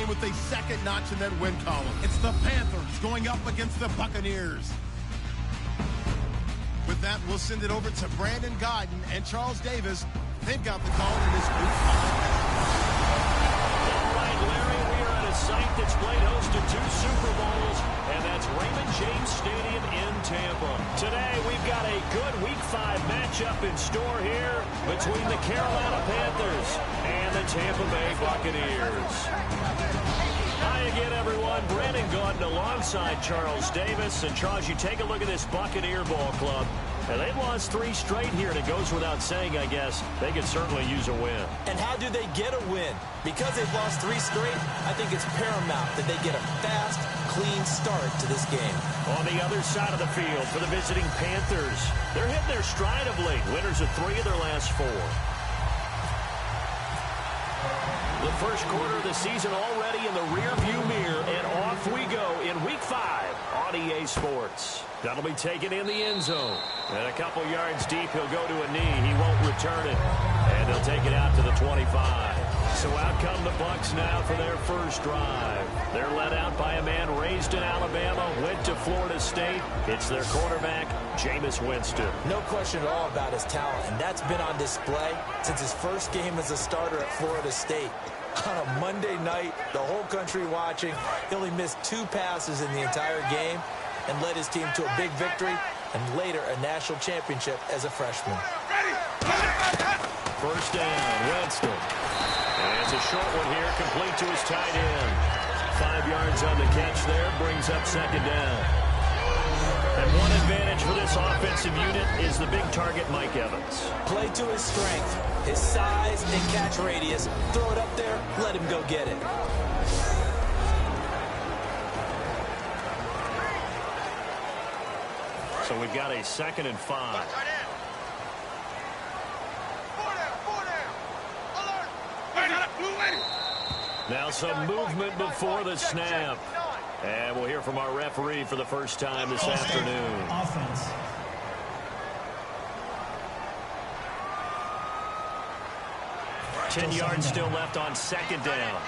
in with a second notch in that win column. It's the Panthers going up against the Buccaneers. With that, we'll send it over to Brandon Godden and Charles Davis. They've got the call in this week 5. All right, Larry, we are at a site that's played host to 2 Super Bowls, and that's Raymond James Stadium in Tampa. Today, we've got a good Week 5 matchup in store here between the Carolina Panthers and the Tampa Bay Buccaneers. Hi again, everyone. Brandon Gaudin alongside Charles Davis. And Charles, you take a look at this Buccaneer ball club. And they've lost 3 straight here, and it goes without saying, I guess, they could certainly use a win. And how do they get a win? Because they've lost 3 straight, I think it's paramount that they get a fast, clean start to this game. On the other side of the field for the visiting Panthers, they're hitting their stride of late. Winners of 3 of their last 4. The first quarter of the season already in the rearview mirror, and off we go in Week 5 on EA Sports. That'll be taken in the end zone. And a couple yards deep, he'll go to a knee. He won't return it. And they'll take it out to the 25. So out come the Bucs now for their first drive. They're led out by a man raised in Alabama, went to Florida State. It's their quarterback, Jameis Winston. No question at all about his talent, and that's been on display since his first game as a starter at Florida State. On a Monday night, the whole country watching, he only missed 2 passes in the entire game and led his team to a big victory and later a national championship as a freshman. First down, Winston. And it's a short one here, complete to his tight end. 5 yards on the catch there, brings up second down. And one advantage for this offensive unit is the big target, Mike Evans. Play to his strength, his size and catch radius. Throw it up there, let him go get it. So we've got a 2nd and 5. Now some movement before the snap. And we'll hear from our referee for the first time this afternoon. Offense. Ten yards still left on second down.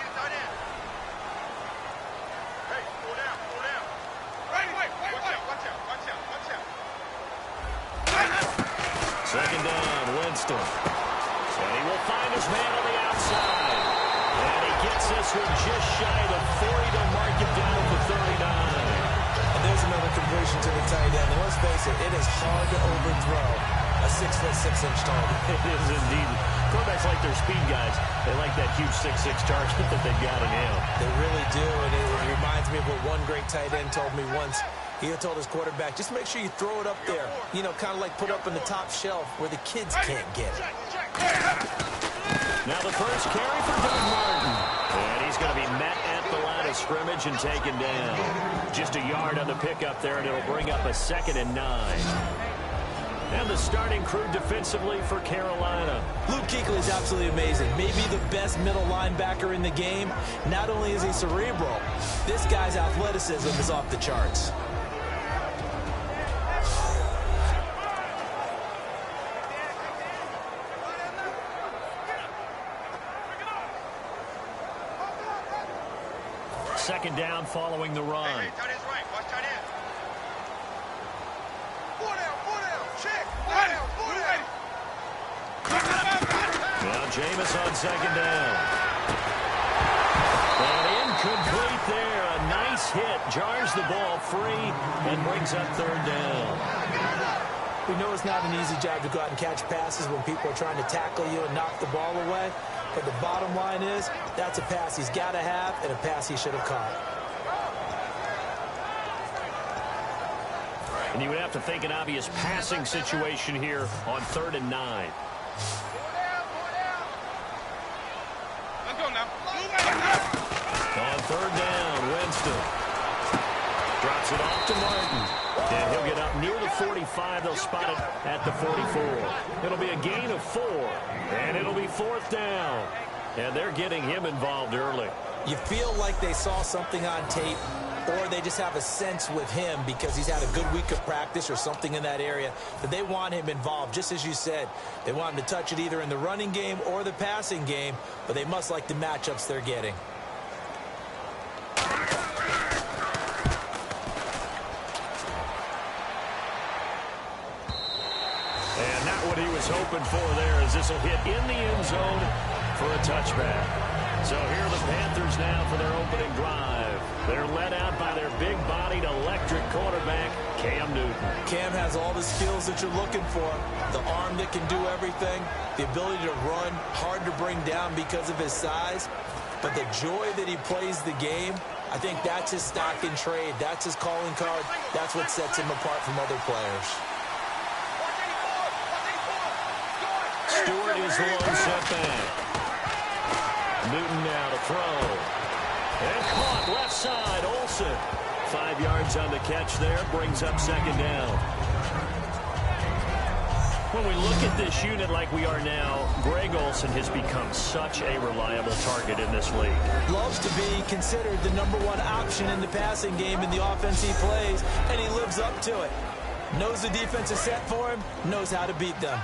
Second down, Winston. And he will find his man on the outside. And he gets this one just shy of the 40 to mark it down to 39. And there's another conversion to the tight end. And let's face it, it is hard to overthrow a 6'6" target. It is indeed. Quarterbacks like their speed guys. They like that huge 6'6" target that they've got in him. They really do, and it reminds me of what one great tight end told me once. He had told his quarterback, just make sure you throw it up there. You know, kind of like put up on the top shelf where the kids can't get it. Now the first carry for Doug Martin. And he's going to be met at the line of scrimmage and taken down. Just a yard on the pickup there, and it'll bring up a 2nd and 9. And the starting crew defensively for Carolina. Luke Kuechly is absolutely amazing. Maybe the best middle linebacker in the game. Not only is he cerebral, this guy's athleticism is off the charts. Second down following the run. Hey, tight end's right. Watch tight end. Four down, check. Four down. Now Jameis on second down. And incomplete there. A nice hit. Jars the ball free and brings up third down. We know it's not an easy job to go out and catch passes when people are trying to tackle you and knock the ball away. But the bottom line is, that's a pass he's got to have and a pass he should have caught. And you would have to think an obvious passing situation here on 3rd and 9. Let's go now. On 3rd down, Winston drops it off to Martin. And he'll get up near the 45. They'll spot it at the 44. It'll be a gain of 4. And it'll be 4th down. And they're getting him involved early. You feel like they saw something on tape, or they just have a sense with him because he's had a good week of practice or something in that area that they want him involved. Just as you said, they want him to touch it either in the running game or the passing game, but they must like the matchups they're getting. hoping for there, as this will hit in the end zone for a touchback. So here are the Panthers now for their opening drive. They're led out by their big-bodied electric quarterback, Cam Newton. Cam has all the skills that you're looking for. The arm that can do everything, the ability to run, hard to bring down because of his size. But the joy that he plays the game, I think that's his stock in trade. That's his calling card. That's what sets him apart from other players. Stewart is the lone setback. Newton now to throw. And caught left side, Olsen. 5 yards on the catch there, brings up second down. When we look at this unit like we are now, Greg Olsen has become such a reliable target in this league. Loves to be considered the #1 option in the passing game in the offense he plays, and he lives up to it. Knows the defense is set for him, knows how to beat them.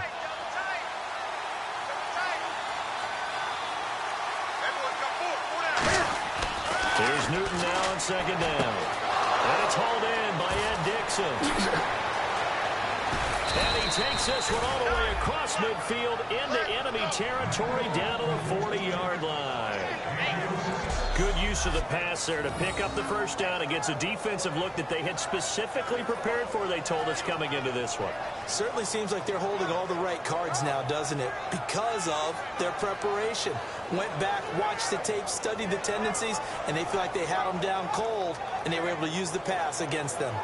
Here's Newton now on second down. And it's hauled in by Ed Dixon. And he takes this one all the way across midfield into enemy territory down to the 40-yard line. Good use of the pass there to pick up the first down against a defensive look that they had specifically prepared for, they told us, coming into this one. Certainly seems like they're holding all the right cards now, doesn't it? Because of their preparation. Went back, watched the tape, studied the tendencies, and they feel like they had them down cold, and they were able to use the pass against them.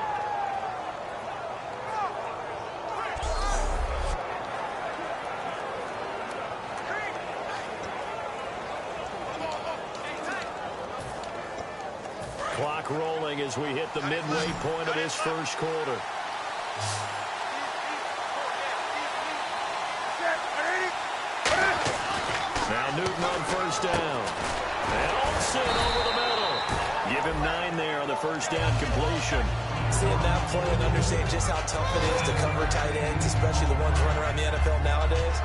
Clock rolling as we hit the midway point of this first quarter. Now Newton on first down. And Olsen over the middle. Give him 9 there on the first down completion. Seeing that play and understanding just how tough it is to cover tight ends, especially the ones running around the NFL nowadays,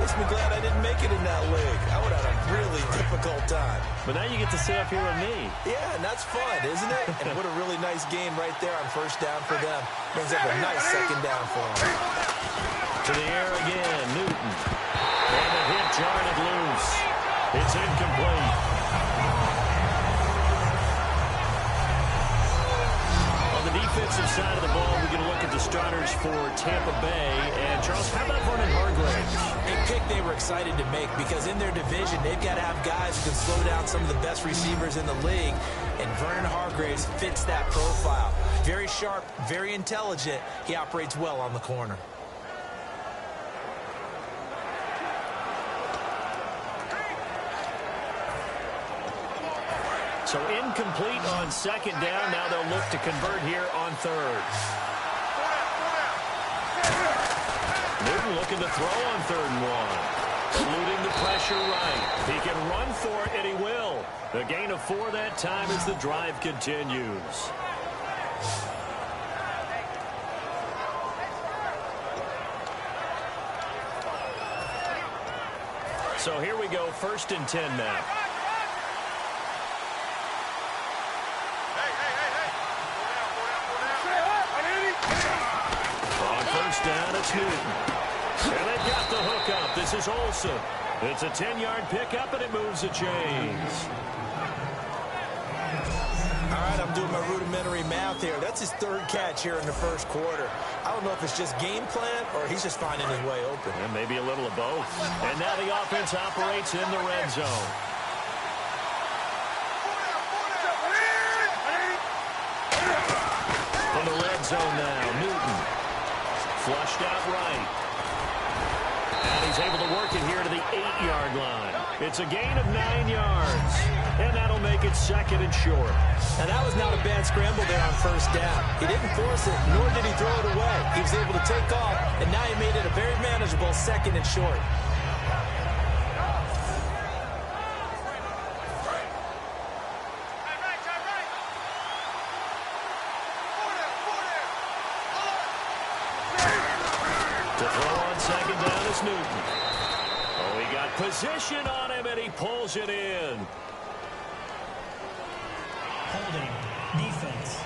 makes me glad I didn't make it in that league. I would have had a really difficult time. But now you get to sit up here with me. Yeah, and that's fun, isn't it? And what a really nice game right there on first down for them. Brings up a nice second down for them. To the air again, Newton. And the hit jarred it loose. It's incomplete. On the defensive side of the ball, we're going to look at the starters for Tampa Bay. And, Charles, how about Vernon Hargreaves? A pick they were excited to make because in their division, they've got to have guys who can slow down some of the best receivers in the league. And Vernon Hargreaves fits that profile. Very sharp, very intelligent. He operates well on the corner. So incomplete on second down. Now they'll look to convert here on third. Newton looking to throw on 3rd and 1. Eluding the pressure right. He can run for it, and he will. The gain of 4 that time as the drive continues. So here we go, 1st and 10 now. Down, it's Newton. And they've got the hookup. This is Olsen. It's a 10-yard pickup, and it moves the chains. All right, I'm doing my rudimentary math here. That's his 3rd catch here in the first quarter. I don't know if it's just game plan or he's just finding his way open. And maybe a little of both. And now the offense operates in the red zone. From the red zone now, Newton. Flushed out right. And he's able to work it here to the 8-yard line. It's a gain of 9 yards. And that'll make it 2nd and short. And that was not a bad scramble there on first down. He didn't force it, nor did he throw it away. He was able to take off, and now he made it a very manageable 2nd and short. Newton. Oh, he got position on him, and he pulls it in. Holding. Defense.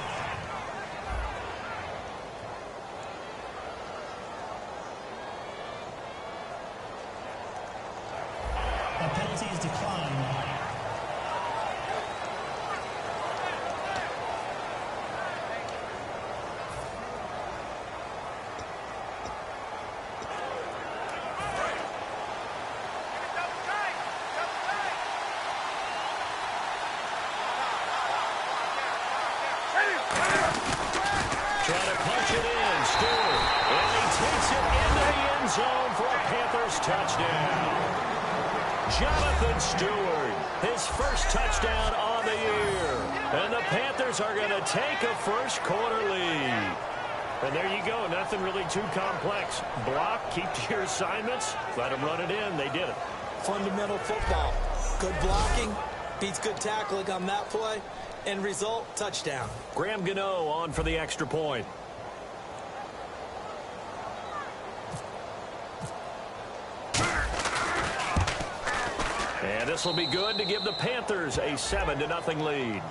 Plays declined. Trying to punch it in, Stewart. And he takes it into the end zone for a Panthers touchdown. Jonathan Stewart, his first touchdown on the year. And the Panthers are going to take a first quarter lead. And there you go, nothing really too complex. Block, keep to your assignments, let them run it in. They did it. Fundamental football. Good blocking beats good tackling on that play. End result, touchdown. Graham Gano on for the extra point. And this will be good to give the Panthers a 7-0 lead.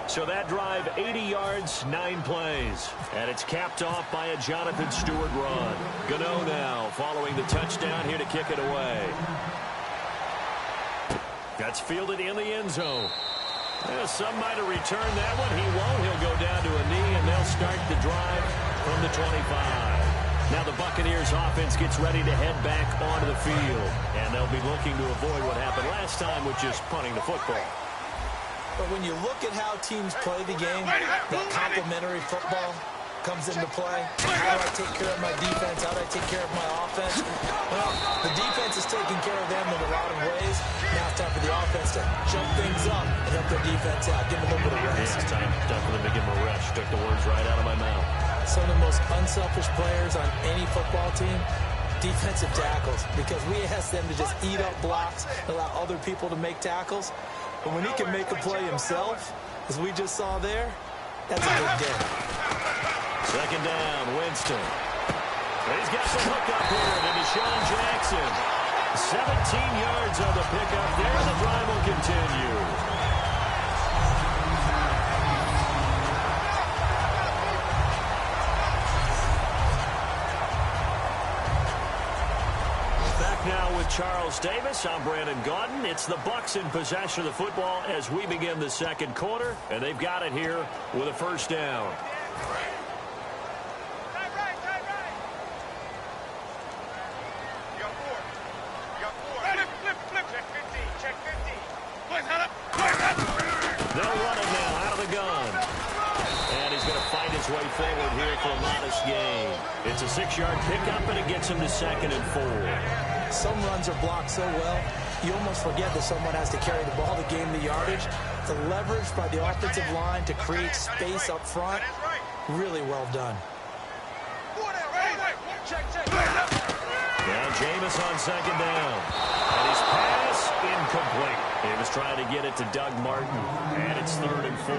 So that drive, 80 yards, 9 plays. And it's capped off by a Jonathan Stewart run. Gano now following the touchdown here to kick it away. That's fielded in the end zone. Yeah, some might have returned that one. He won't. He'll go down to a knee, and they'll start the drive from the 25. Now the Buccaneers offense gets ready to head back onto the field. And they'll be looking to avoid what happened last time, which is punting the football. But when you look at how teams play the game, that complementary football comes into play. How do I take care of my defense? How do I take care of my offense? Well, the defense is taking care of them in a lot of ways. Now it's time for the offense to jump things up and help their defense out. Give them a little bit of rest. Yeah, it's time for them to give them a rest. Took the words right out of my mouth. Some of the most unselfish players on any football team, defensive tackles, because we ask them to just eat up blocks, allow other people to make tackles. But when he can make a play himself, as we just saw there, that's a big day. Second down, Winston. He's got the hook up here to Deshaun Jackson. 17 yards on the pickup there. The drive will continue. Back now with Charles Davis. I'm Brandon Gaudin. It's the Bucs in possession of the football as we begin the second quarter. And they've got it here with a first down. They'll run it now out of the gun. And he's going to fight his way forward here for a modest gain. It's a 6-yard pickup, and it gets him to 2nd and 4. Some runs are blocked so well, you almost forget that someone has to carry the ball to gain the yardage. The leverage by the offensive line to create space up front, really well done. Now Jameis on 2nd down. And his pass incomplete. He was trying to get it to Doug Martin. And it's 3rd and 4.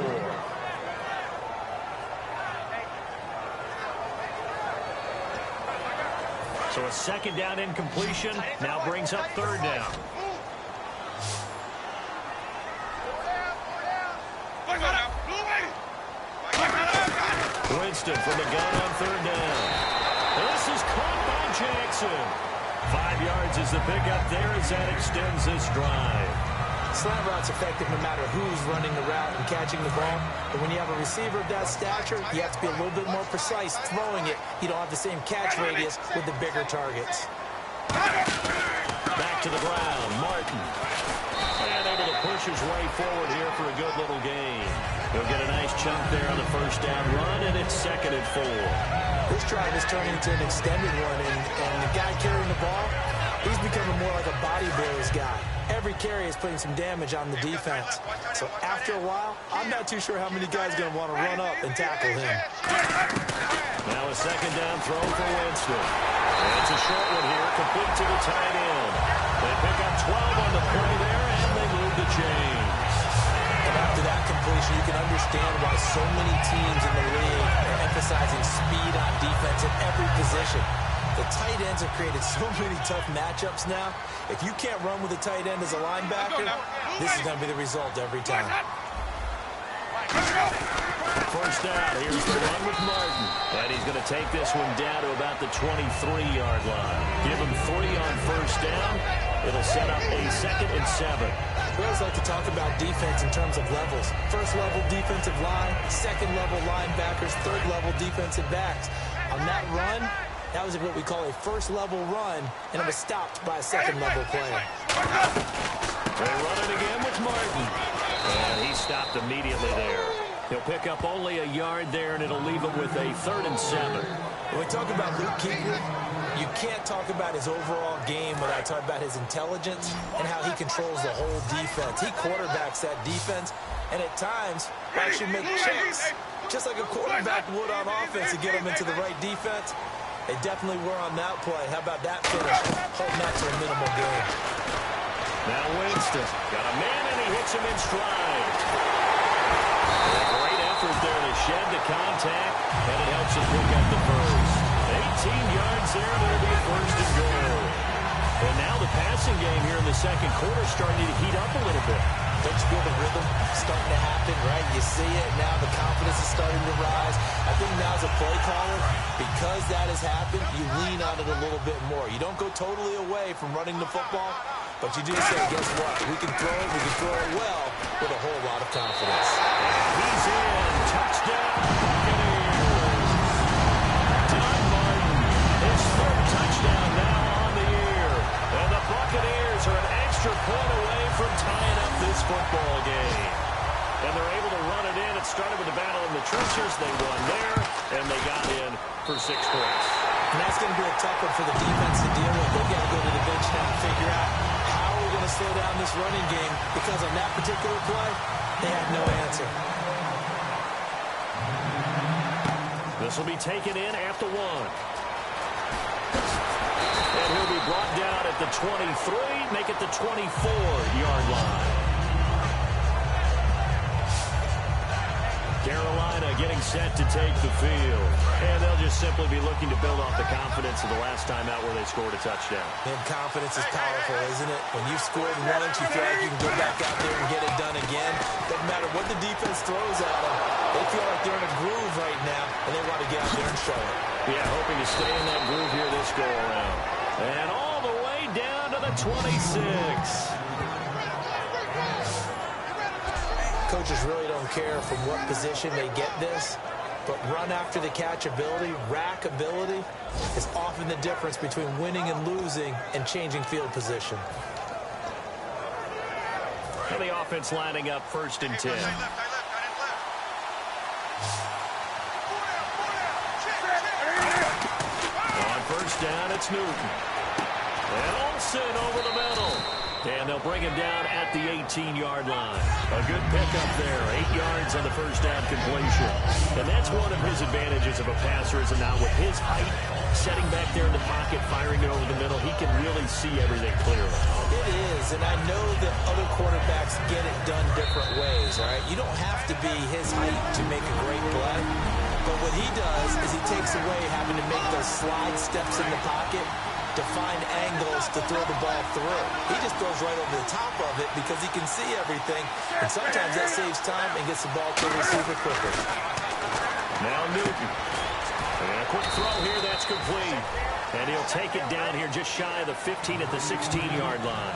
So a 2nd down incompletion now brings up 3rd down. Winston from the gun on 3rd down. This is caught by Jackson. 5 yards is the pickup there as that extends this drive. Slant route's effective no matter who's running the route and catching the ball. But when you have a receiver of that stature, you have to be a little bit more precise throwing it. You don't have the same catch radius with the bigger targets. Back to the ground, Martin. And able to push his way forward here for a good little gain. He'll get a nice chunk there on the first down run, and it's 2nd and 4. This drive is turning into an extended one, and the guy carrying the ball, he's becoming more like a body blows guy. Every carry is putting some damage on the defense. So after a while, I'm not too sure how many guys are going to want to run up and tackle him. Now a 2nd down throw for Winston. And it's a short one here, complete to the tight end. They pick up 12 on the play there, and they move the chains. And after that completion, you can understand why so many teams in the league are emphasizing speed on defense at every position. The tight ends have created so many tough matchups now. If you can't run with a tight end as a linebacker, this is going to be the result every time. First down. Here's the run with Martin. And he's going to take this one down to about the 23-yard line. Give him 3 on first down. It'll set up a 2nd and 7. We always like to talk about defense in terms of levels. First level defensive line, second level linebackers, third level defensive backs. On that run, that was what we call a first level run, and it was stopped by a second level player. They run it again with Martin. And he stopped immediately there. He'll pick up only a yard there, and it'll leave him with a 3rd and 7. When we talk about Luke Kuechly, you can't talk about his overall game without talking about his intelligence and how he controls the whole defense. He quarterbacks that defense, and at times actually make checks, just like a quarterback would on offense to get them into the right defense. They definitely were on that play. How about that finish? Holding that to a minimal gain. Now Winston got a man, and he hits him in stride. A great effort there to shed the contact, and it helps him pick up the first. 18 yards there, and it'll be a 1st and goal. And now the passing game here in the second quarter is starting to heat up a little bit. Don't you feel the rhythm starting to happen, right? You see it, now the confidence is starting to rise. I think now as a play caller, because that has happened, you lean on it a little bit more. You don't go totally away from running the football, but you do say, guess what? We can throw it well with a whole lot of confidence. He's in. Touchdown, Buccaneers. Don Martin, his 3rd touchdown now on the year. And the Buccaneers are an extra point away from tying up this football game. And they're able to run it in. It started with a battle in the trenches. They won there, and they got in for 6 points. And that's going to be a tough one for the defense to deal with. They've got to go to the bench now and figure out how we're going to slow down this running game, because on that particular play, they had no answer. This will be taken in at the 1. And he'll be brought down at the 23, make it the 24-yard line. Carolina getting set to take the field. And they'll just simply be looking to build off the confidence of the last time out where they scored a touchdown. And confidence is powerful, isn't it? When you've scored once, you feel like you can go back out there and get it done again. Doesn't matter what the defense throws at them. They feel like they're in a groove right now, and they want to get out there and show it. Yeah, hoping to stay in that groove here this go-around. And all the way down to the 26. Coaches really don't care from what position they get this, but run after the catch ability, rack ability, is often the difference between winning and losing and changing field position. And the offense lining up 1st and 10. On first down, it's Newton. And Olsen over the middle. And they'll bring him down at the 18-yard line. A good pickup there. 8 yards on the first down completion. And that's one of his advantages of a passer, is now with his height, setting back there in the pocket, firing it over the middle, he can really see everything clearly. It is, and I know that other quarterbacks get it done different ways, all right? You don't have to be his height to make a great play. But what he does is he takes away having to make those slide steps in the pocket to find angles to throw the ball through. He just throws right over the top of it because he can see everything, and sometimes that saves time and gets the ball to the receiver quicker. Now Newton. And a quick throw here, that's complete. And he'll take it down here just shy of the 15 at the 16-yard line.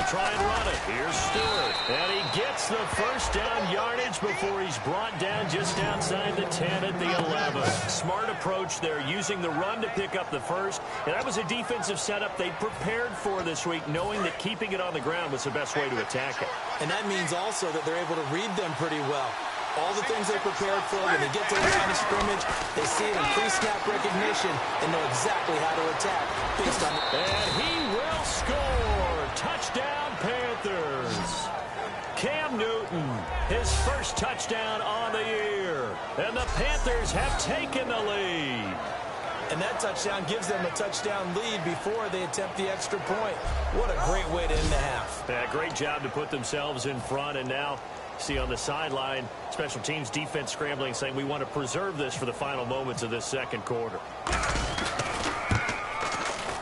Try and run it. Here's Stewart. And he gets the first down yardage before he's brought down just outside the 10 at the 11. Smart approach there, using the run to pick up the first. And that was a defensive setup they prepared for this week, knowing that keeping it on the ground was the best way to attack it. And that means also that they're able to read them pretty well. All the things they're prepared for, when they get to the line of scrimmage, they see it in pre-snap recognition and know exactly how to attack based on... And he will score. Touchdown, Panthers. Cam Newton, his first touchdown on the year. And the Panthers have taken the lead. And that touchdown gives them a touchdown lead before they attempt the extra point. What a great way to end the half. Yeah, great job to put themselves in front. And now, see on the sideline, special teams defense scrambling, saying we want to preserve this for the final moments of this second quarter.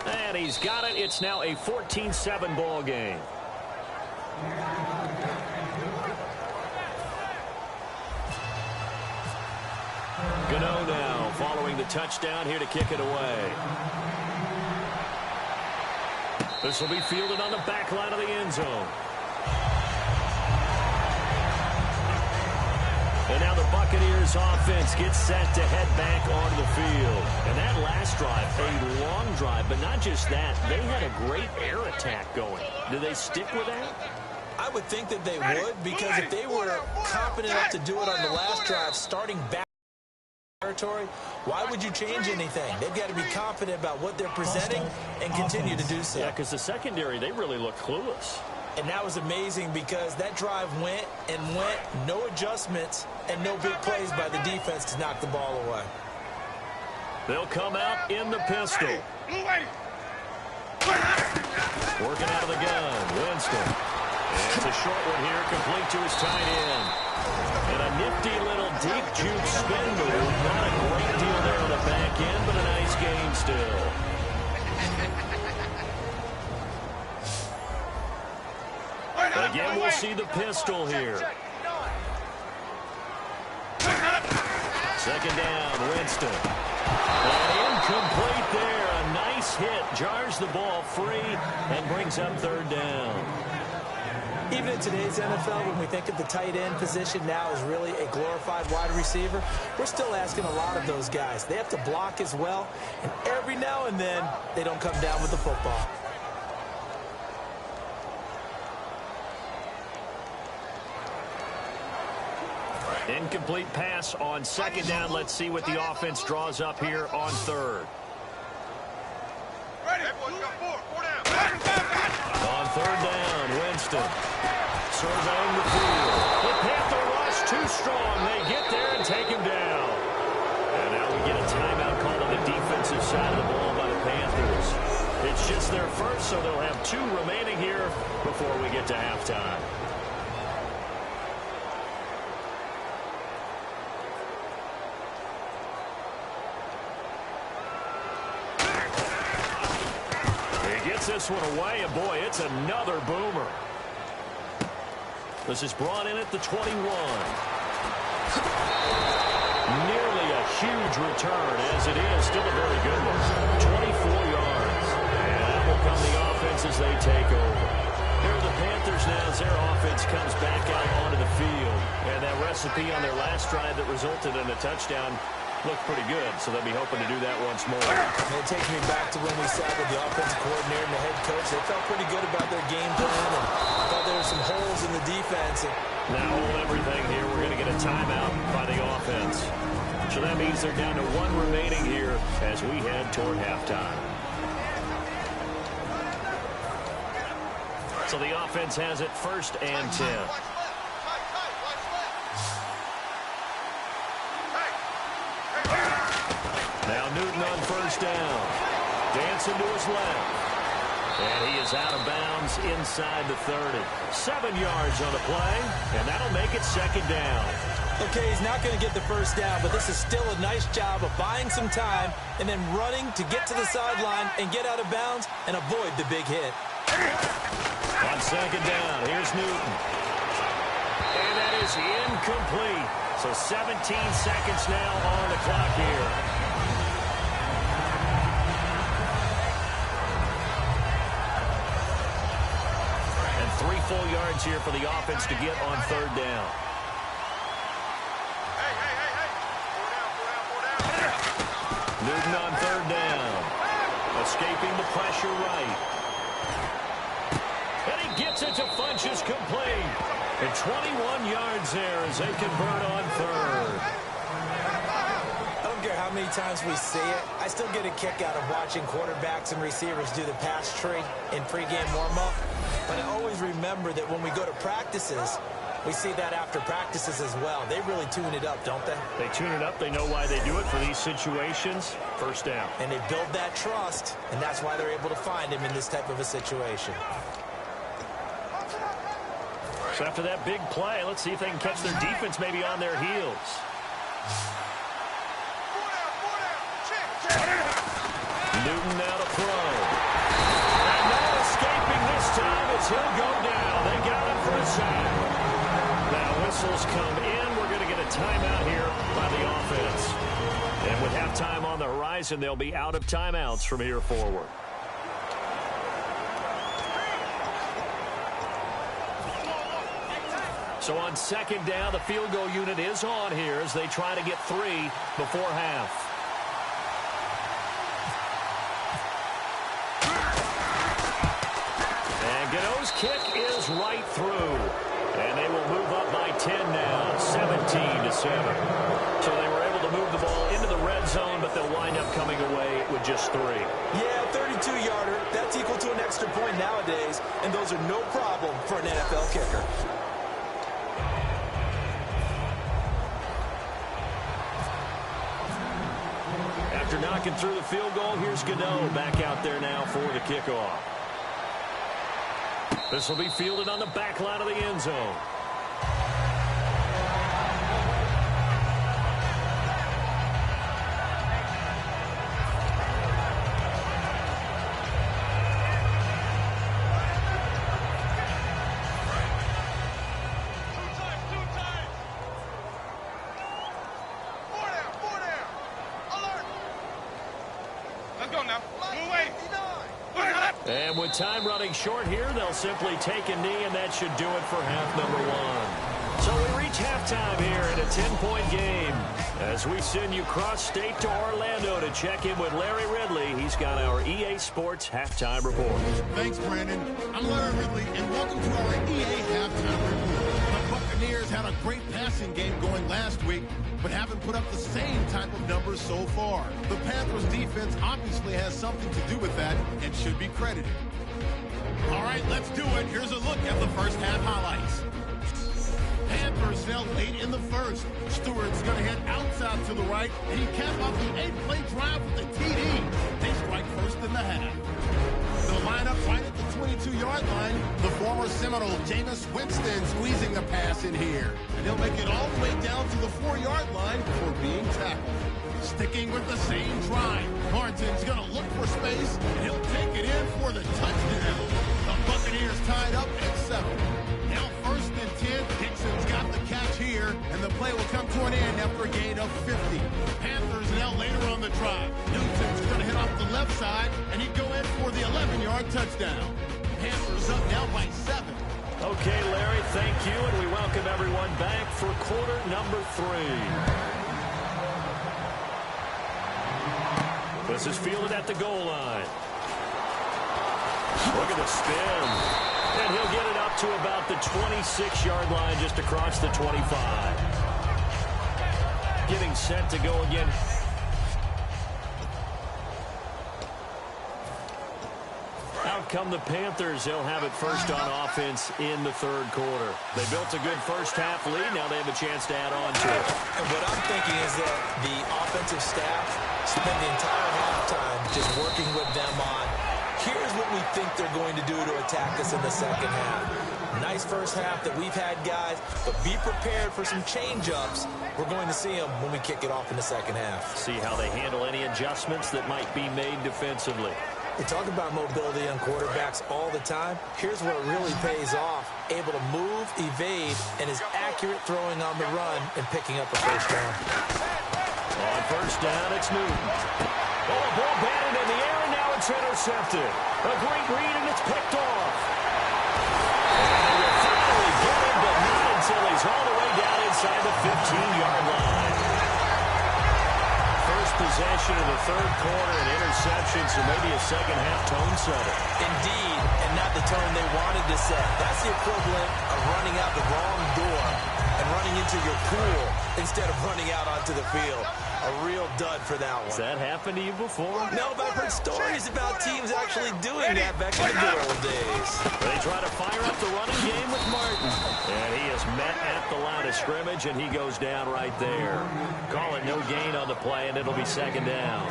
And he's got it. It's now a 14-7 ball game. Gano now following the touchdown here to kick it away. This will be fielded on the back line of the end zone. And now the Buccaneers offense gets set to head back onto the field. And that last drive, a long drive, but not just that, they had a great air attack going. Do they stick with that? I would think that they would, because if they were confident enough to do it on the last drive, starting back territory, why would you change anything? They've got to be confident about what they're presenting and continue to do so. Yeah, because the secondary, they really look clueless. And that was amazing because that drive went and went, no adjustments, and no big plays by the defense to knock the ball away. They'll come out in the pistol. Working out of the gun, Winston. It's a short one here, complete to his tight end. And a nifty little deep juke spin move. Not a great deal there on the back end, but a nice gain still. Again, we'll see the pistol here. Second down, Winston. And incomplete there. A nice hit. Jars the ball free and brings up third down. Even in today's NFL, when we think of the tight end position now as really a glorified wide receiver, we're still asking a lot of those guys. They have to block as well, and every now and then, they don't come down with the football. Incomplete pass on second down. Let's see what the offense draws up here on third. On third down, Winston surveying the field. The Panther rush too strong. They get there and take him down. And now we get a timeout called on the defensive side of the ball by the Panthers. It's just their first, so they'll have 2 remaining here before we get to halftime. This one away, and boy, it's another boomer. This is brought in at the 21. Nearly a huge return, as it is. Still a very good one. 24 yards. And that will come the offense as they take over. Here are the Panthers now as their offense comes back out onto the field. And that recipe on their last drive that resulted in a touchdown looked pretty good, so they'll be hoping to do that once more. And it takes me back to when we sat with the offensive coordinator and the head coach. They felt pretty good about their game plan and thought there were some holes in the defense. Now hold everything here. We're going to get a timeout by the offense. So that means they're down to 1 remaining here as we head toward halftime. So the offense has it 1st and 10. Now Newton on first down. Dancing to his left. And he is out of bounds inside the 30. 7 yards on the play, and that'll make it second down. Okay, he's not going to get the first down, but this is still a nice job of buying some time and then running to get to the sideline and get out of bounds and avoid the big hit. On second down, here's Newton. And that is incomplete. So 17 seconds now on the clock here. And 3 full yards here for the offense to get on third down. Newton on third down. Escaping the pressure right. And he gets it to Funchess complete. And 21 yards there as they convert on third. I don't care how many times we see it. I still get a kick out of watching quarterbacks and receivers do the pass tree in pregame warm-up. But I always remember that when we go to practices, We see that after practices as well. They really tune it up, don't they? They tune it up. They know why they do it for these situations. First down. And they build that trust, and that's why they're able to find him in this type of a situation. So after that big play, let's see if they can catch their defense maybe on their heels. Newton now to throw. And no escaping this time as he'll go down. They got him for a sack. Now whistles come in. We're going to get a timeout here by the offense. And with halftime on the horizon, they'll be out of timeouts from here forward. So on second down, the field goal unit is on here as they try to get 3 before half. And Gano's kick is right through. And they will move up by 10 now, 17-7. So they were able to move the ball into the red zone, but they'll wind up coming away with just 3. Yeah, 32-yarder. That's equal to an extra point nowadays, and those are no problem for an NFL kicker. After knocking through the field goal, here's Gano back out there now for the kickoff. This will be fielded on the back line of the end zone. And with time running short here, they'll simply take a knee, and that should do it for half number 1. So we reach halftime here in a 10-point game as we send you cross-state to Orlando to check in with Larry Ridley. He's got our EA Sports Halftime Report. Thanks, Brandon. I'm Larry Ridley, and welcome to our EA Halftime Report. The Buccaneers had a great passing game going last week, but haven't put up the same type of numbers so far. The Panthers defense obviously has something to do with that and should be credited. All right, let's do it. Here's a look at the first half highlights. Panthers fell late in the first. Stewart's going to head outside to the right, and he capped off the 8-play drive with a TD. They strike first in the half. They'll line up right at the 22-yard line. The former Seminole, Jameis Winston, squeezing the pass in here. And he'll make it all the way down to the 4-yard line before being tackled. Sticking with the same drive, Martin's going to look for space, and he'll take it in for the touchdown. The Buccaneers tied up at 7. Now first and 10, Dixon's got the catch here, and the play will come to an end after a gain of 50. Panthers now later on the drive. Newton's going to hit off the left side, and he'd go in for the 11-yard touchdown. Panthers up now by 7. Okay, Larry, thank you, and we welcome everyone back for quarter number 3. This is fielded at the goal line. Look at the spin. And he'll get it up to about the 26-yard line, just across the 25. Getting set to go again. Out come the Panthers. They'll have it first on offense in the third quarter. They built a good first half lead. Now they have a chance to add on to it. And what I'm thinking is that the offensive staff spent the entire halftime just working with them on, here's what we think they're going to do to attack us in the second half. Nice first half that we've had, guys, but be prepared for some change-ups. We're going to see them when we kick it off in the second half. See how they handle any adjustments that might be made defensively. We talk about mobility on quarterbacks all the time. Here's where it really pays off. Able to move, evade, and is accurate throwing on the run and picking up a first down. On first down, it's Newton. Oh, a ball batted in the air, and now it's intercepted. A great read, and it's picked off. And we'll finally get him, but not until he's all the way down inside the 15-yard line. First possession of the third quarter, an interception, so maybe a second-half tone setter. Indeed, and not the tone they wanted to set. That's the equivalent of running out the wrong door and running into your pool instead of running out onto the field. A real dud for that one. Has that happened to you before? No, but I've heard stories about teams actually doing that back in the good old days. They try to fire up the running game with Martin. And he is met at the line of scrimmage, and he goes down right there. Call it no gain on the play, and it'll be second down.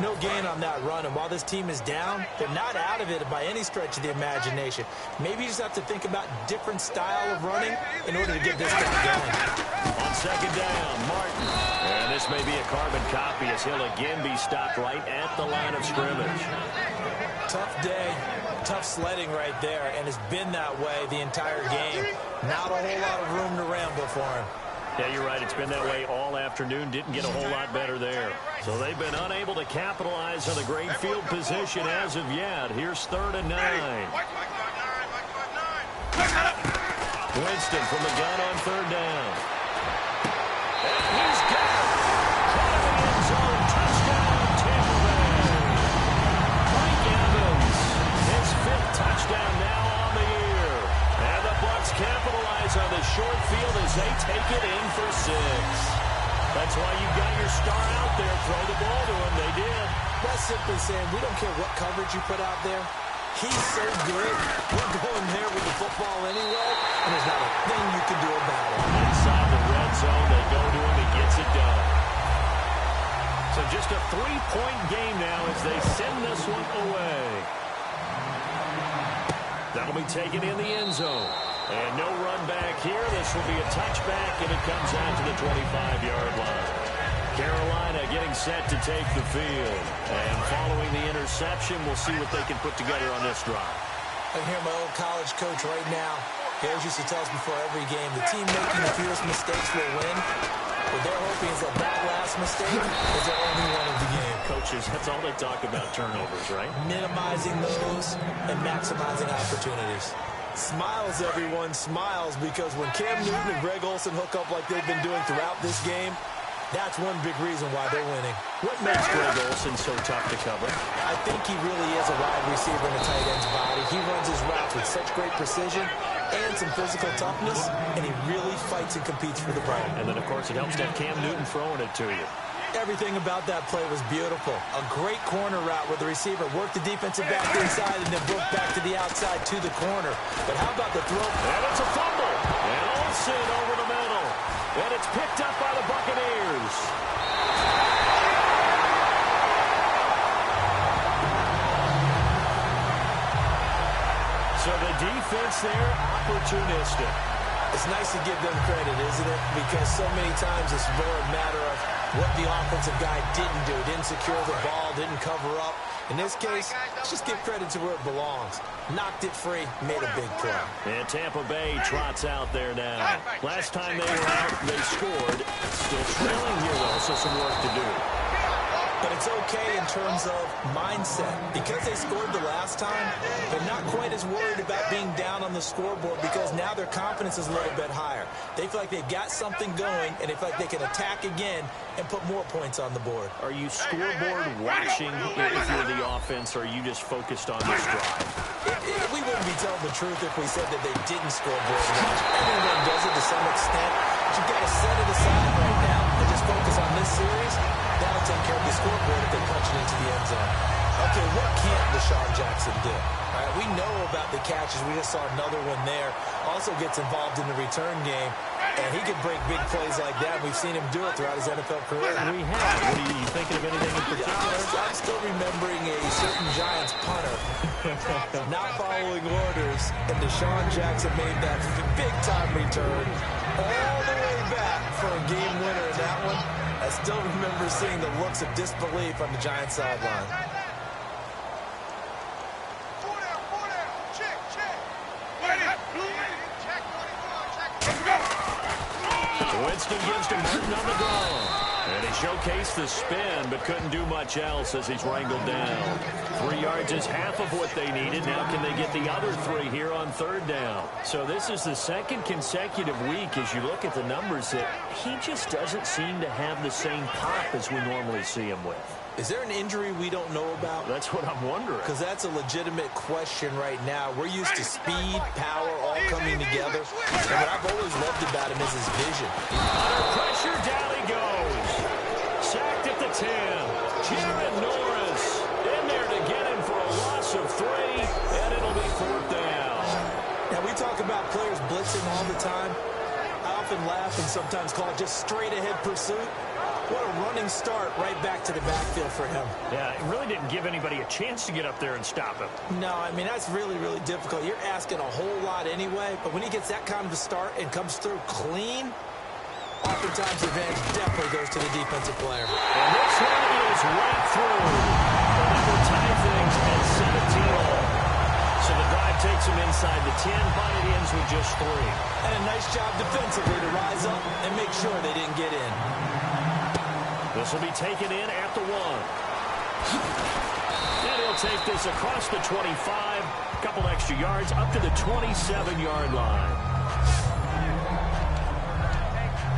No gain on that run, and while this team is down, they're not out of it by any stretch of the imagination. Maybe you just have to think about different style of running in order to get this thing going. On second down, Martin. And this may be a carbon copy as he'll again be stopped right at the line of scrimmage. Tough day, tough sledding right there, and it's been that way the entire game. Not a whole lot of room to ramble for him. Yeah, you're right. It's been that way all afternoon. Didn't get a whole lot better there. So they've been unable to capitalize on a great field position as of yet. Here's 3rd and 9. Winston from the gun on 3rd down. And he's got it. Driving end zone. Touchdown, Tampa Bay. Mike Evans, his 5th touchdown now on the year. And the Bucs capitalize on the short field as they take it in for 6. That's why you got your star out there. Throw the ball to him. They did. That's simply saying we don't care what coverage you put out there. He's so good. We're going there with the football anyway, and there's not a thing you can do about it. Inside the red zone, they go to him. He gets it done. So just a 3-point game now as they send this one away. That'll be taken in the end zone. And no run back here. This will be a touchback, and it comes out to the 25-yard line. Carolina getting set to take the field. And following the interception, we'll see what they can put together on this drive. I hear my old college coach right now. He always used to tell us before every game, the team making the fewest mistakes will win. What they're hoping is that last mistake is their only one of the game. Coaches, that's all they talk about, turnovers, right? Minimizing those and maximizing opportunities. Smiles, everyone, smiles, because when Cam Newton and Greg Olsen hook up like they've been doing throughout this game, that's one big reason why they're winning. What makes Greg Olsen so tough to cover? I think he really is a wide receiver in a tight end's body. He runs his routes with such great precision and some physical toughness, and he really fights and competes for the ball. And then, of course, it helps to have Cam Newton throwing it to you. Everything about that play was beautiful. A great corner route where the receiver worked the defensive back inside and then broke back to the outside to the corner. But how about the throw? And it's a fumble. And Olsen over the middle. And it's picked up by the Buccaneers. So the defense there, opportunistic. It's nice to give them credit, isn't it? Because so many times it's more a matter of what the offensive guy didn't do. Didn't secure the ball, didn't cover up. In this case, let's just give credit to where it belongs. Knocked it free, made a big play. And Tampa Bay trots out there now. Last time they were out, they scored. Still trailing here, though, so some work to do. But it's okay in terms of mindset. Because they scored the last time, they're not quite as worried about being down on the scoreboard because now their confidence is a little bit higher. They feel like they've got something going, and they feel like they can attack again and put more points on the board. Are you scoreboard watching if you're the offense, or are you just focused on this drive? We wouldn't be telling the truth if we said that they didn't scoreboard watch. Everyone does it to some extent, but you've got to set it aside right now and just focus on this series. That'll take care of the scoreboard if they punch it into the end zone. Okay, what can't Deshaun Jackson do? All right, we know about the catches. We just saw another one there. Also gets involved in the return game, and he can break big plays like that. We've seen him do it throughout his NFL career. We have. What are you thinking of anything in particular? I'm still remembering a certain Giants punter not following orders, and Deshaun Jackson made that big-time return all the way back for a game winner in that one. I still remember seeing the looks of disbelief on the Giants sideline. Winston gives to Martin on the ground. And he showcased the spin, but couldn't do much else as he's wrangled down. 3 yards is half of what they needed. Now can they get the other 3 here on 3rd down? So this is the second consecutive week, as you look at the numbers, that he just doesn't seem to have the same pop as we normally see him with. Is there an injury we don't know about? That's what I'm wondering. Because that's a legitimate question right now. We're used to speed, power, all coming together. And what I've always loved about him is his vision. Under pressure, down he goes. 10. Jared Norris in there to get him for a loss of 3, and it'll be 4th down. Now, we talk about players blitzing all the time. I often laugh and sometimes call it just straight-ahead pursuit. What a running start right back to the backfield for him. Yeah, it really didn't give anybody a chance to get up there and stop him. No, I mean, that's really, really difficult. You're asking a whole lot anyway, but when he gets that kind of a start and comes through clean, oftentimes the advantage definitely goes to the defensive player. And this one is right through. And that will tie things at 17 all. So the drive takes him inside the 10, but it ends with just 3. And a nice job defensively to rise up and make sure they didn't get in. This will be taken in at the 1. And he'll take this across the 25, a couple extra yards, up to the 27-yard line.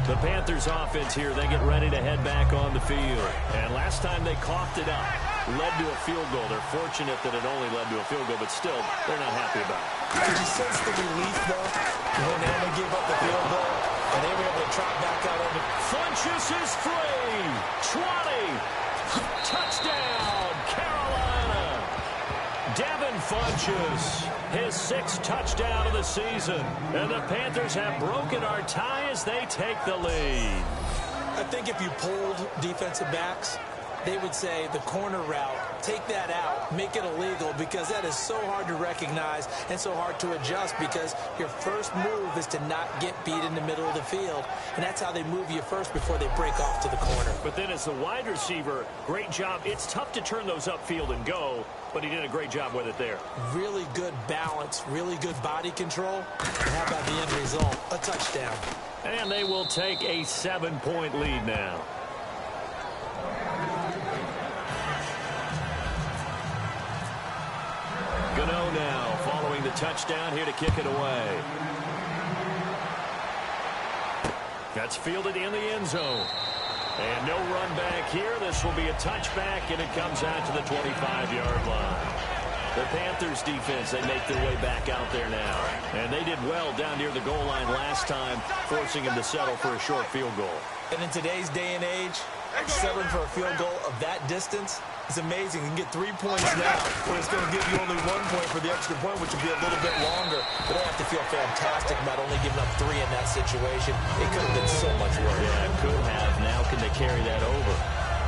The Panthers offense here, they get ready to head back on the field. And last time they coughed it up, led to a field goal. They're fortunate that it only led to a field goal, but still, they're not happy about it. Did you sense the relief, though, when they gave up the field goal and they were able to trot back out on the... Funchess is free. 20. Touchdown, Carolina. Devin Funchess, his 6th touchdown of the season. And the Panthers have broken our tie as they take the lead. I think if you polled defensive backs, they would say the corner route, take that out, make it illegal, because that is so hard to recognize and so hard to adjust, because your first move is to not get beat in the middle of the field. And that's how they move you first before they break off to the corner. But then as the wide receiver, great job. It's tough to turn those upfield and go, but he did a great job with it there. Really good balance, really good body control. And how about the end result? A touchdown. And they will take a 7-point lead now. Gano now following the touchdown here to kick it away. That's fielded in the end zone. And no run back here. This will be a touchback, and it comes out to the 25-yard line. The Panthers defense, they make their way back out there now. And they did well down near the goal line last time, forcing him to settle for a short field goal. And in today's day and age, settling for a field goal of that distance is amazing. You can get 3 points now, but it's going to give you only 1 point for the extra point, which will be a little bit longer. But they have to feel fantastic about only giving up 3 in that situation. It could have been so much worse. Yeah, it could have. Now can they carry that over?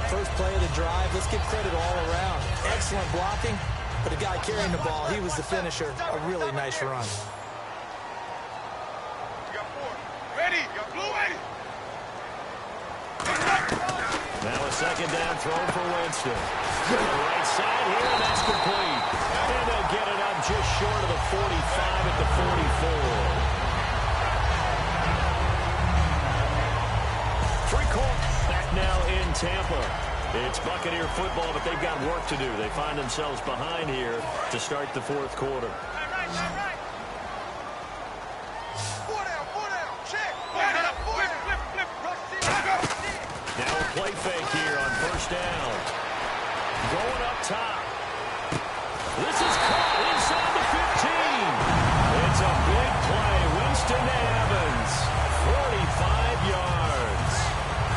First play of the drive, let's give credit all around. Excellent blocking, but the guy carrying the ball, he was the finisher. A really nice run. You got 4. Ready. You got blue ready. Now a second down throw for Winston. To the right side here, and that's complete. And they'll get it up just short of the 45 at the 44. Three-quarter back now in Tampa. It's Buccaneer football, but they've got work to do. They find themselves behind here to start the 4th quarter. Right. 4 down. Check. Flip. Now a play fake here on first down. Going up top. This is caught inside the 15. It's a big play. Winston Evans, 45 yards.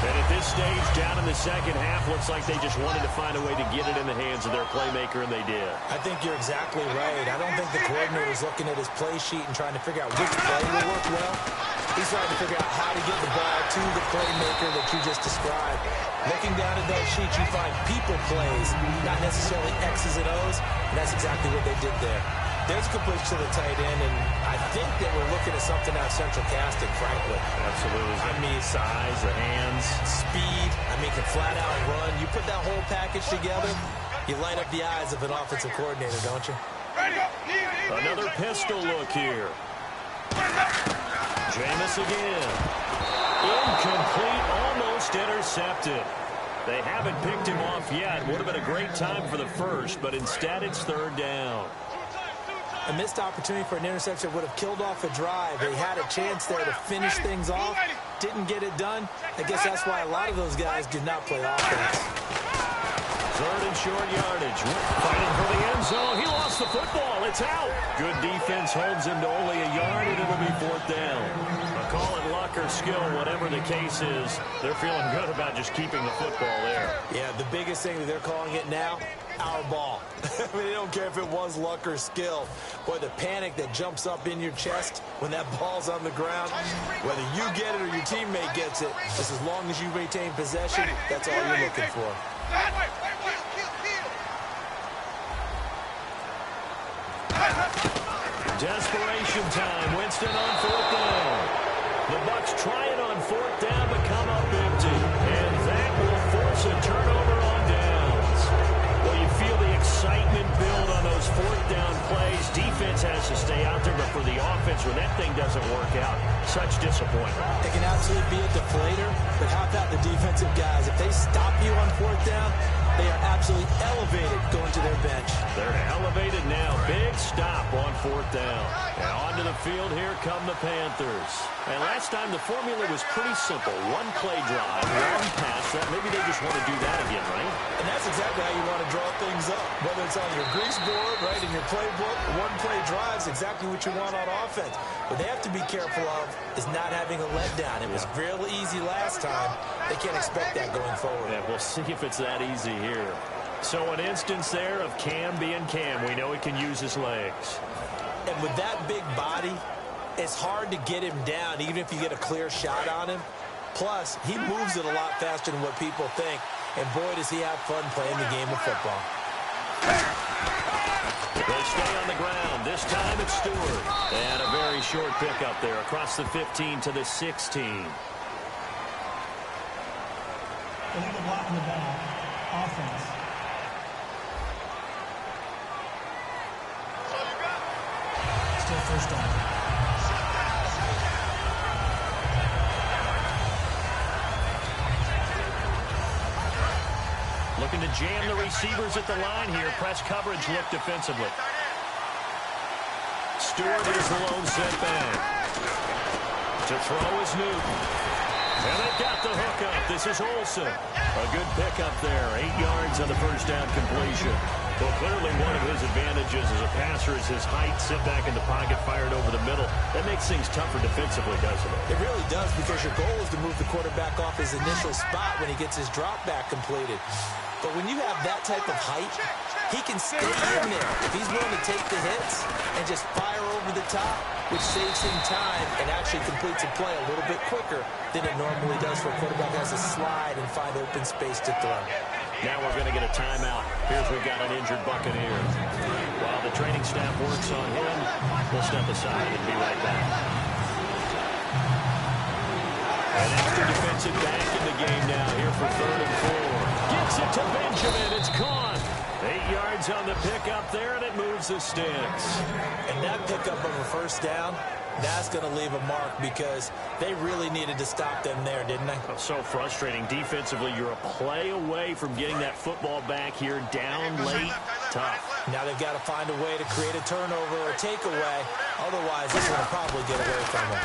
And at this stage, down in the second half, looks like they just wanted to find a way to get it in the hands of their playmaker, and they did. I think you're exactly right. I don't think the coordinator is looking at his play sheet and trying to figure out which play will work well. He's trying to figure out how to get the ball to the playmaker that you just described. Looking down at that sheet, you find people plays, not necessarily X's and O's, and that's exactly what they did there. There's completion to the tight end, and I think that we're looking at something out of central casting, frankly. Absolutely. I mean, size, the hands, speed. I mean, can flat out run. You put that whole package together, you light up the eyes of an offensive coordinator, don't you? Another pistol look here. Jameis again. Incomplete, almost intercepted. They haven't picked him off yet. Would have been a great time for the first, but instead it's 3rd down. A missed opportunity for an interception would have killed off a drive. They had a chance there to finish things off. Didn't get it done. I guess that's why a lot of those guys did not play offense. 3rd and short yardage. Fighting for the end zone. He lost the football. It's out. Good defense holds him to only a yard, and it'll be 4th down. Call it luck or skill, whatever the case is. They're feeling good about just keeping the football there. Yeah, biggest thing that they're calling it now, our ball. I mean, they don't care if it was luck or skill. Boy, the panic that jumps up in your chest when that ball's on the ground, whether you get it or your teammate gets it, just as long as you maintain possession, that's all you're looking for. Desperation time. Winston on 4th down. The Bucs try it on 4th down, but come up empty. And that will force a turnover on downs. Well, you feel the excitement build on those 4th down plays. Defense has to stay out there, but for the offense, when that thing doesn't work out, such disappointment. It can absolutely be a deflator, but how about the defensive guys? If they stop you on 4th down, they are absolutely elevated going to their bench. They're elevated now. Big stop on 4th down. Now onto the field, here come the Panthers. And last time the formula was pretty simple. One play drive, one pass. Maybe they just want to do that again, right? And that's exactly how you want to draw things up. Whether it's on your grease board, right, in your playbook, one play drive is exactly what you want on offense. What they have to be careful of is not having a letdown. It was real easy last time. They can't expect that going forward. Yeah, we'll see if it's that easy here. So an instance there of Cam being Cam. We know he can use his legs. And with that big body, it's hard to get him down, even if you get a clear shot on him. Plus, he moves it a lot faster than what people think. And boy, does he have fun playing the game of football. They stay on the ground. This time it's Stewart. And a very short pickup there across the 15 to the 16. Illegal block in the back. Offense. Still first down. Looking to jam the receivers at the line here. Press coverage look defensively. Stewart is the lone setback. To throw is Newton. And they've got the hook up. This is Olsen. A good pickup there. 8 yards on the first down completion. Well, clearly one of his advantages as a passer is his height. Sit back in the pocket, fired over the middle. That makes things tougher defensively, doesn't it? It really does, because your goal is to move the quarterback off his initial spot when he gets his drop back completed. But when you have that type of height, he can stay in there if he's willing to take the hits and just fire over the top, which saves him time and actually completes a play a little bit quicker than it normally does for a quarterback who has to slide and find open space to throw. Now we're going to get a timeout. Here's we've got an injured Buccaneer. While the training staff works on him, we'll step aside and be right back. An extra defensive back in the game now here for 3rd and 4. Gets it to Benjamin. It's caught. 8 yards on the pickup there, and it moves the sticks. And that pickup of a first down, that's going to leave a mark, because they really needed to stop them there, didn't they? Oh, so frustrating. Defensively, you're a play away from getting that football back here down late. Tough. Now they've got to find a way to create a turnover or takeaway. Otherwise, this one will probably get away from them.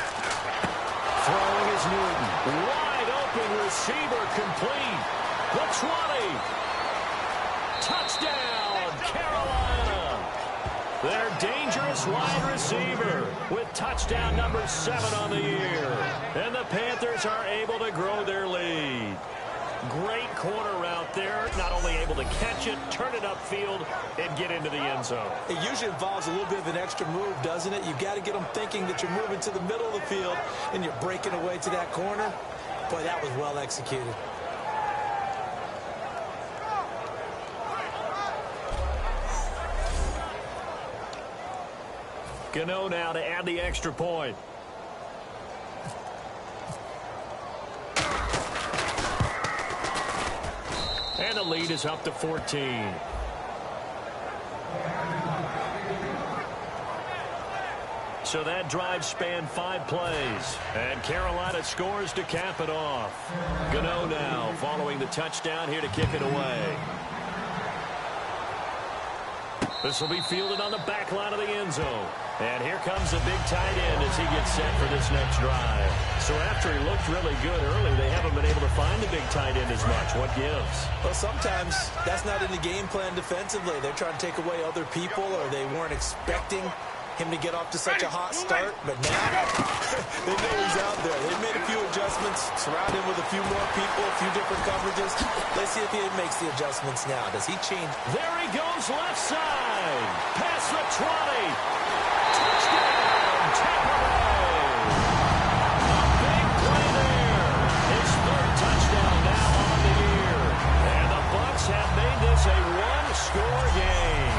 Throwing is Newton. Wide open receiver complete. The 20. Touchdown, Carolina. Their dangerous wide receiver with touchdown number 7 on the year. And the Panthers are able to grow their lead. Great corner route there. Not only able to catch it, turn it upfield, and get into the end zone. It usually involves a little bit of an extra move, doesn't it? You've got to get them thinking that you're moving to the middle of the field and you're breaking away to that corner. Boy, that was well executed. Gano now to add the extra point. And the lead is up to 14. So that drive spanned 5 plays. And Carolina scores to cap it off. Gano now following the touchdown here to kick it away. This will be fielded on the back line of the end zone. And here comes the big tight end as he gets set for this next drive. So after he looked really good early, they haven't been able to find the big tight end as much. What gives? Well, sometimes that's not in the game plan defensively. They're trying to take away other people, or they weren't expecting him to get off to such a hot start, but now they know he's out there. They've made a few adjustments, surrounded him with a few more people, a few different coverages. Let's see if he makes the adjustments now. Does he change? There he goes left side. Past the 20. Touchdown, Tampa Bay. A big play there. His third touchdown now on the year. And the Bucs have made this a one-score game.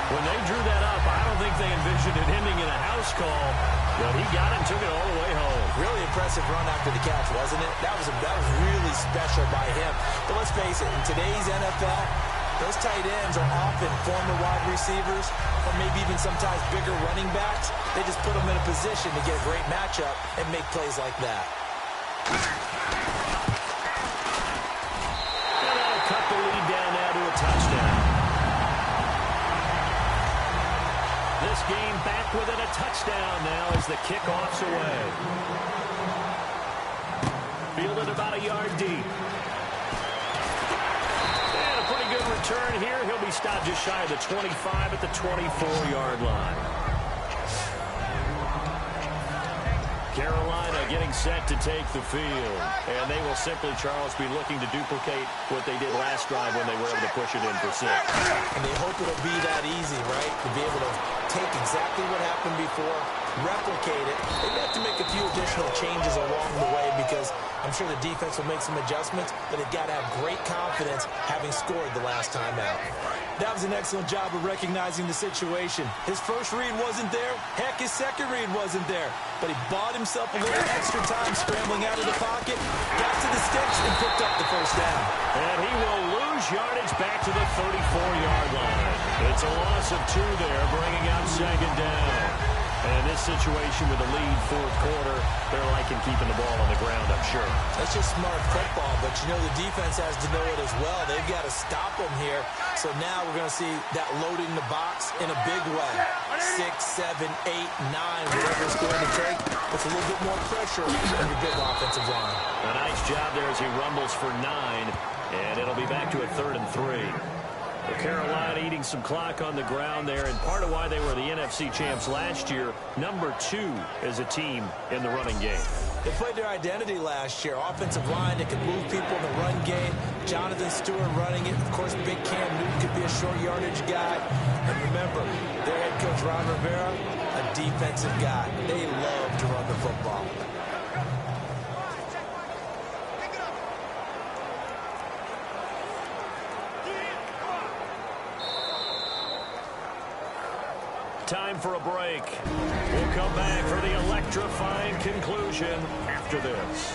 When they drew that up, I don't think they envisioned it ending in a house call, but he got it and took it all the way home. Really impressive run after the catch, wasn't it? That was really special by him. But let's face it, in today's NFL, those tight ends are often former wide receivers or maybe even sometimes bigger running backs. They just put them in a position to get a great matchup and make plays like that. And that'll cut the lead down now to a touchdown. This game back within a touchdown now as the kickoff's away. Fielded about a yard deep. And a pretty good return here. He'll be stopped just shy of the 25 at the 24-yard line. Carolina getting set to take the field. And they will simply, Charles, be looking to duplicate what they did last drive when they were able to push it in for 6. And they hope it'll be that easy, right? To be able to take exactly what happened before, replicate it. They have to make a few additional changes along the way because I'm sure the defense will make some adjustments, but they've got to have great confidence having scored the last time out. That was an excellent job of recognizing the situation. His first read wasn't there. Heck, his second read wasn't there. But he bought himself a little extra time scrambling out of the pocket, got to the sticks, and picked up the first down. And he will lose yardage back to the 34-yard line. It's a loss of 2 there, bringing out second down. And in this situation with the lead fourth quarter, they're liking keeping the ball on the ground, I'm sure. That's just smart football, but you know the defense has to know it as well. They've got to stop them here. So now we're going to see that loading the box in a big way. 6, 7, 8, 9, whatever it's going to take. It's a little bit more pressure on your big offensive line. A nice job there as he rumbles for 9, and it'll be back to a 3rd and 3. Carolina eating some clock on the ground there, and part of why they were the NFC champs last year, number 2 as a team in the running game. They played their identity last year. Offensive line that could move people in the run game. Jonathan Stewart running it. Of course, big Cam Newton could be a short yardage guy. And remember, their head coach, Ron Rivera, a defensive guy. They love to run the football. Time for a break. We'll come back for the electrifying conclusion after this.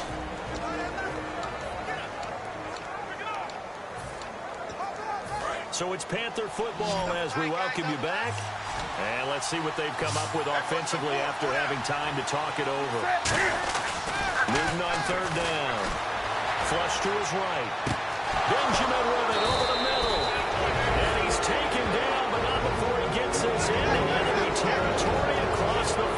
So it's Panther football as we welcome you back. And let's see what they've come up with offensively after having time to talk it over. Newton on 3rd down. Flush to his right. Benjamin with it over the middle. And he's taken down, but not before he gets this into enemy territory across the 40.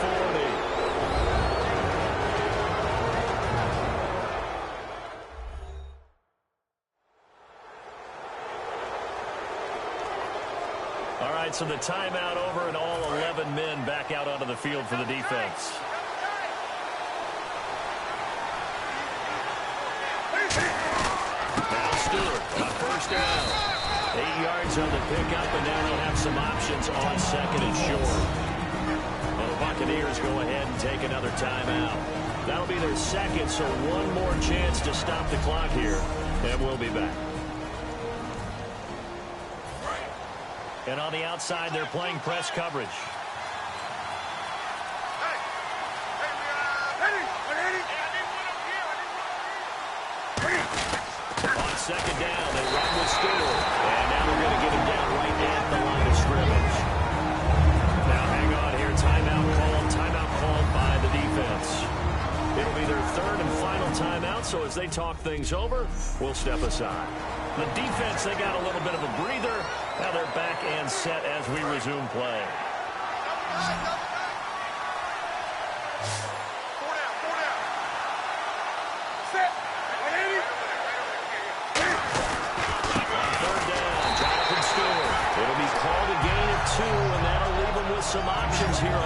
All right, so the timeout over and all 11 men back out onto the field for the defense. Now Stewart on 1st down. 8 yards on the pickup, and now they'll have some options on 2nd and short. Well, the Buccaneers go ahead and take another timeout. That'll be their 2nd, so one more chance to stop the clock here, and we'll be back. And on the outside, they're playing press coverage. On 2nd down, they run with Stewart. And now they're going to get him down right at the line of scrimmage. Now hang on here. Timeout called by the defense. It'll be their 3rd and final timeout, so as they talk things over, we'll step aside. The defense, they got a little bit of a breather. Now they're back and set as we resume play. 4 down. Set. 180. On 3rd down, Jonathan Stewart. It'll be called a gain of 2, and that'll leave them with some options here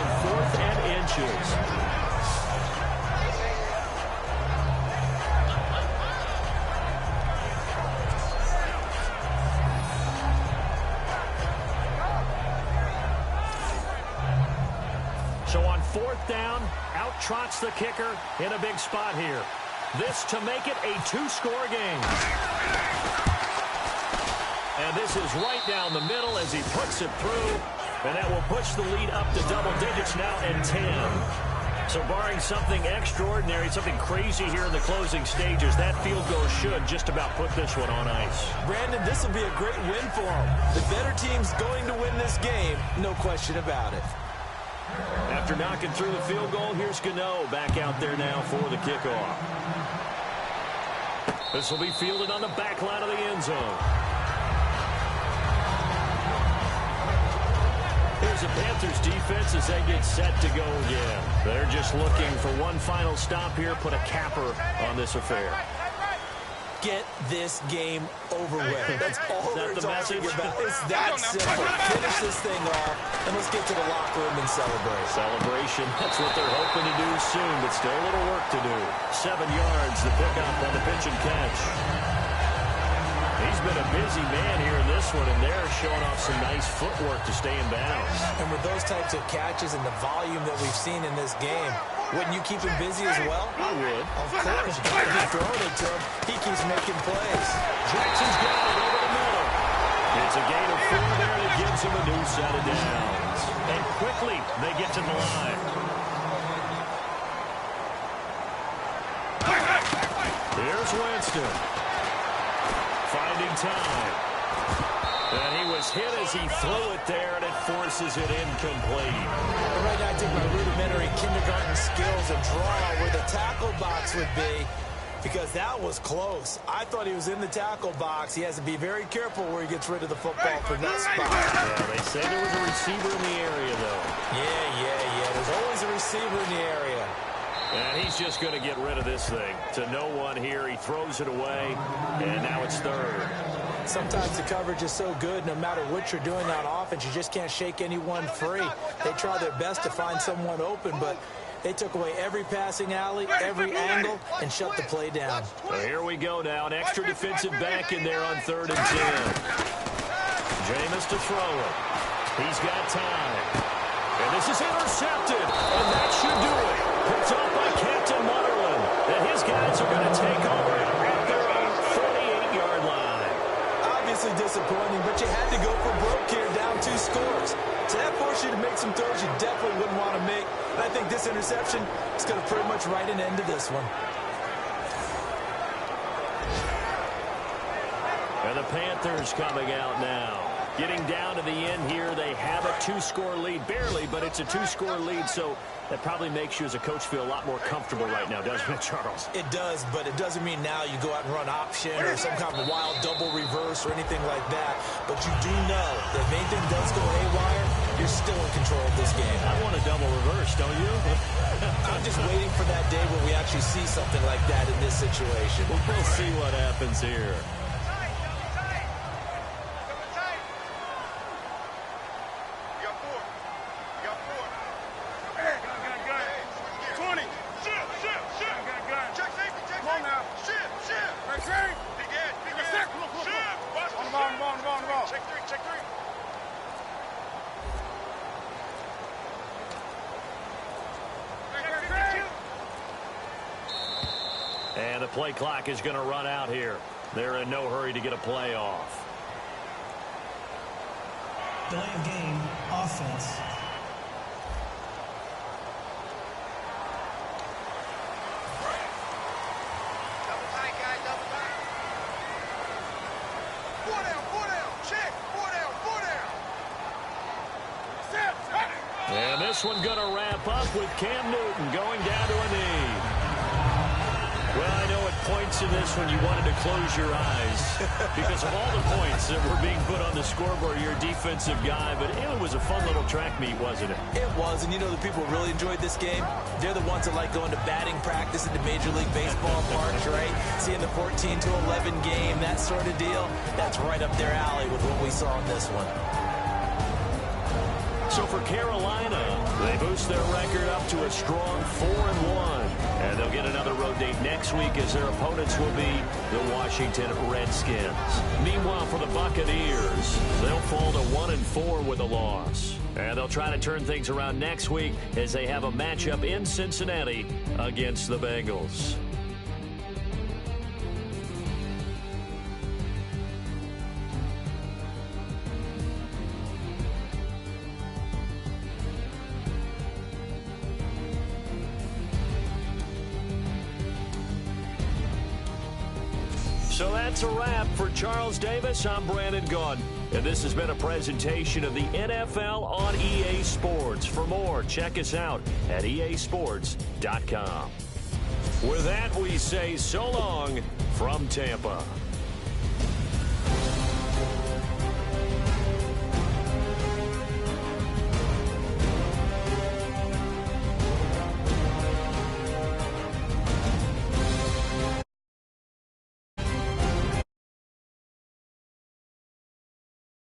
4th down, out trots the kicker in a big spot here. This to make it a 2-score game. And this is right down the middle as he puts it through. And that will push the lead up to double digits now and 10. So barring something extraordinary, something crazy here in the closing stages, that field goal should just about put this one on ice. Brandon, this will be a great win for him. The better team's going to win this game, no question about it. After knocking through the field goal, here's Gano back out there now for the kickoff. This will be fielded on the back line of the end zone. Here's the Panthers defense as they get set to go again. They're just looking for one final stop here, put a capper on this affair. Get this game over with. That's all they're talking about. It's that simple. Finish this thing off, and let's get to the locker room and celebrate. Celebration, that's what they're hoping to do soon, but still a little work to do. 7 yards, the pickup on the pitch and catch. He's been a busy man here in this one, and they're showing off some nice footwork to stay in bounds. And with those types of catches and the volume that we've seen in this game, wouldn't you keep him busy as well? I would. Of course. You got to be throwing it to him. He keeps making plays. Jackson's got it over the middle. It's a gain of 4 there that gives him a new set of downs. And quickly, they get to the line. Here's Winston. Finding time. And he was hit as he threw it there, and it forces it incomplete. Right now I take my rudimentary kindergarten skills and draw where the tackle box would be, because that was close. I thought he was in the tackle box. He has to be very careful where he gets rid of the football from that spot. Yeah, they say there was a receiver in the area, though. Yeah. There's always a receiver in the area. And he's just going to get rid of this thing. To no one here, he throws it away, and now it's 3rd. Sometimes the coverage is so good, no matter what you're doing on offense, you just can't shake anyone free. They try their best to find someone open, but they took away every passing alley, every angle, and shut the play down. Well, here we go now. An extra defensive back in there on 3rd and 10. Jameis to throw it. He's got time. And this is intercepted, and that should do it. Picked up by Captain Mutterland. And his guys are going to take over at their own 48-yard line. Obviously disappointing, but you had to go for broke here, down 2 scores. So that forced you to make some throws you definitely wouldn't want to make. And I think this interception is going to pretty much write an end to this one. And the Panthers coming out now. Getting down to the end here, they have a 2-score lead. Barely, but it's a 2-score lead, so that probably makes you as a coach feel a lot more comfortable right now, doesn't it, Charles? It does, but it doesn't mean now you go out and run option or some kind of wild double reverse or anything like that. But you do know that if anything does go haywire, you're still in control of this game. I want a double reverse, don't you? I'm just waiting for that day when we actually see something like that in this situation. We'll see what happens here. And the play clock is going to run out here. They're in no hurry to get a play off. Delay of game, offense. Double tight, guys, double tight. 4 down, check. 4 down. And this one going to wrap up with Cam Newton going down to a knee. Well, I know at points in this one you wanted to close your eyes because of all the points that were being put on the scoreboard. You're a defensive guy, but it was a fun little track meet, wasn't it? It was, and you know the people who really enjoyed this game? They're the ones that like going to batting practice at the Major League Baseball parks, right? Seeing the 14-11 game, that sort of deal. That's right up their alley with what we saw in this one. So for Carolina, they boost their record up to a strong 4-1. And they'll get another road date next week as their opponents will be the Washington Redskins. Meanwhile, for the Buccaneers, they'll fall to 1-4 with a loss. And they'll try to turn things around next week as they have a matchup in Cincinnati against the Bengals. So that's a wrap. For Charles Davis, I'm Brandon Gunn. And this has been a presentation of the NFL on EA Sports. For more, check us out at easports.com. With that, we say so long from Tampa.